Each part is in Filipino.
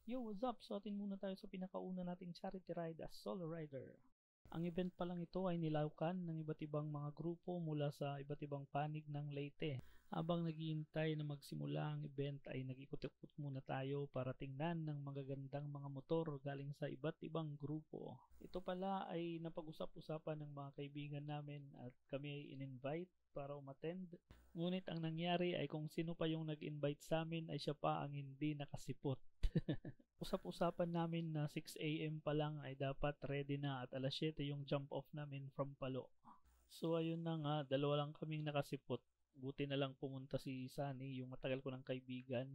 Yo, what's up? So atin muna tayo sa pinakauna nating charity ride as solo rider. Ang event pa lang ito ay nilaukan ng iba't ibang mga grupo mula sa iba't ibang panig ng Leyte. Habang naghihintay na magsimula ang event ay nag-ikot-ikot muna tayo para tingnan ng magagandang mga motor galing sa iba't ibang grupo. Ito pala ay napag-usap-usapan ng mga kaibigan namin at kami ay in-invite para umattend. Ngunit ang nangyari ay kung sino pa yung nag-invite sa amin ay siya pa ang hindi nakasipot. Usap-usapan namin na 6 AM pa lang ay dapat ready na at alas 7 yung jump off namin from Palo. So ayun na nga, dalawa lang kaming nakasipot. Buti na lang pumunta si Sunny, yung matagal ko ng kaibigan.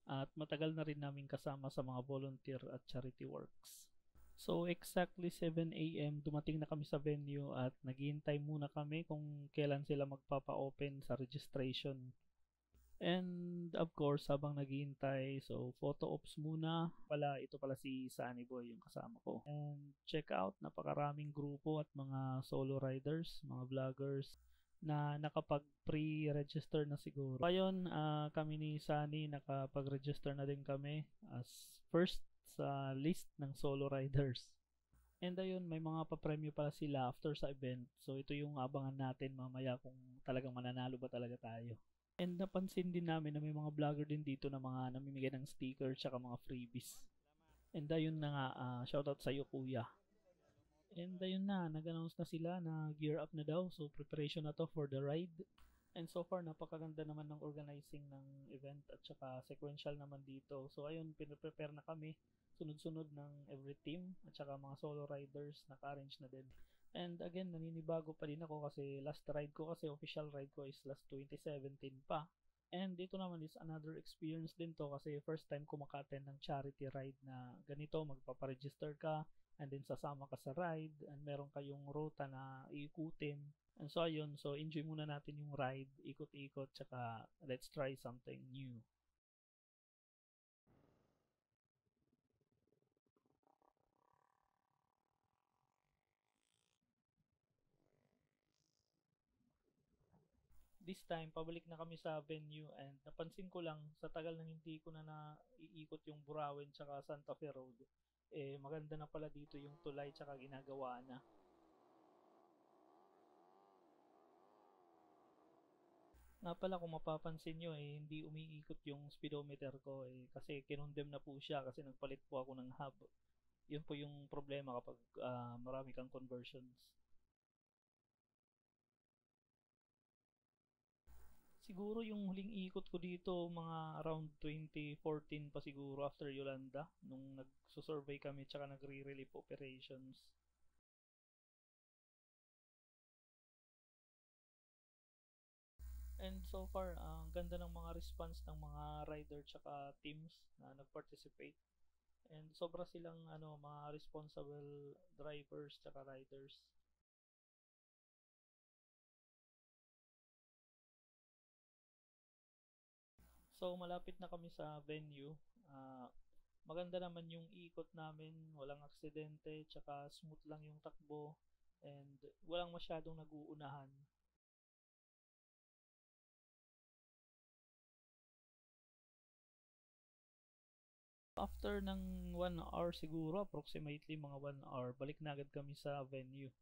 At matagal na rin namin kasama sa mga volunteer at charity works. So exactly 7 AM dumating na kami sa venue at naghihintay muna kami kung kailan sila magpapa-open sa registration. And of course, habang naghihintay, so photo ops muna. Ito pala si Sunny Boy, yung kasama ko. And check out, napakaraming grupo at mga solo riders, mga vloggers na nakapag pre-register na siguro. Ngayon, kami ni Sunny nakapag-register na din kami as first sa list ng solo riders. And ayun, may mga papremyo pala sila after sa event. So ito yung abangan natin mamaya kung talagang mananalo ba talaga tayo. And napansin din namin na may mga vlogger din dito na mga namimigay ng sticker tsaka mga freebies. And ayun na nga, shoutout sa iyo kuya. And ayun na, nag-announce na sila na gear up na daw. So preparation na to for the ride. And so far, napakaganda naman ng organizing ng event at saka sequential naman dito. So ayun, pinaprepare na kami. Sunod-sunod ng every team at saka mga solo riders naka-arrange na din. And again, naninibago pa din ako kasi last ride ko kasi official ride ko is last 2017 pa. And dito naman is another experience din to kasi first time ko maka-attend ng charity ride na ganito, magpaparegister ka and then sasama ka sa ride and meron kayong ruta na iikutin. And so ayun, so enjoy muna natin yung ride, ikot-ikot, tsaka let's try something new. This time, pabalik na kami sa venue and napansin ko lang sa tagal nang hindi ko na naiikot yung Burawen tsaka Santa Fe Road, eh maganda na pala dito yung tulay tsaka ginagawa na. Nga pala kung mapapansin nyo eh, hindi umiikot yung speedometer ko eh, kasi kinondem na po siya kasi nagpalit po ako ng hub. Yun po yung problema kapag marami kang conversions. Siguro yung huling ikot ko dito, mga around 2014 pa siguro after Yolanda, nung nagsusurvey kami tsaka nagre-relief operations. And so far, ang ganda ng mga response ng mga rider tsaka teams na nag-participate. And sobra silang mga responsible drivers tsaka riders. So malapit na kami sa venue. Ah, Maganda naman yung ikot namin, walang aksidente, tsaka smooth lang yung takbo and walang masyadong nag-uunahan. After ng 1 hour siguro, approximately mga 1 hour, balik na agad kami sa venue.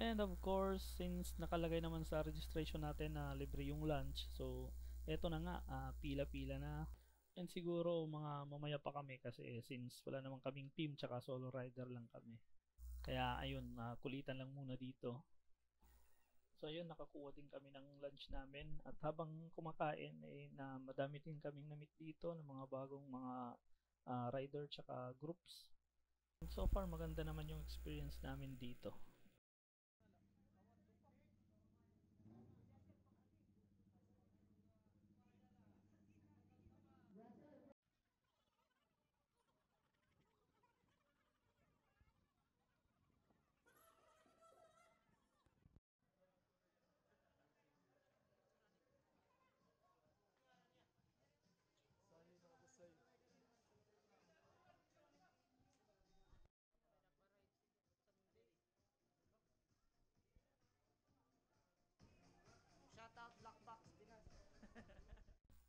And of course, since nakalagay naman sa registration natin na libre yung lunch, so eto na nga, pila-pila na. And siguro mga mamaya pa kami kasi since wala naman kaming team tsaka solo rider lang kami. Kaya ayun, kulitan lang muna dito. So ayun, nakakuha din kami ng lunch namin at habang kumakain eh, na madami din kaming na-meet dito ng mga bagong mga rider tsaka groups. And so far maganda naman yung experience namin dito.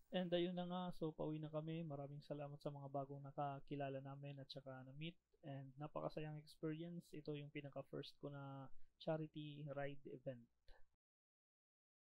And ayun na nga, so pauwi na kami. Maraming salamat sa mga bagong nakakilala namin at saka na-meet. And napakasayang experience. Ito yung pinaka-first ko na charity ride event.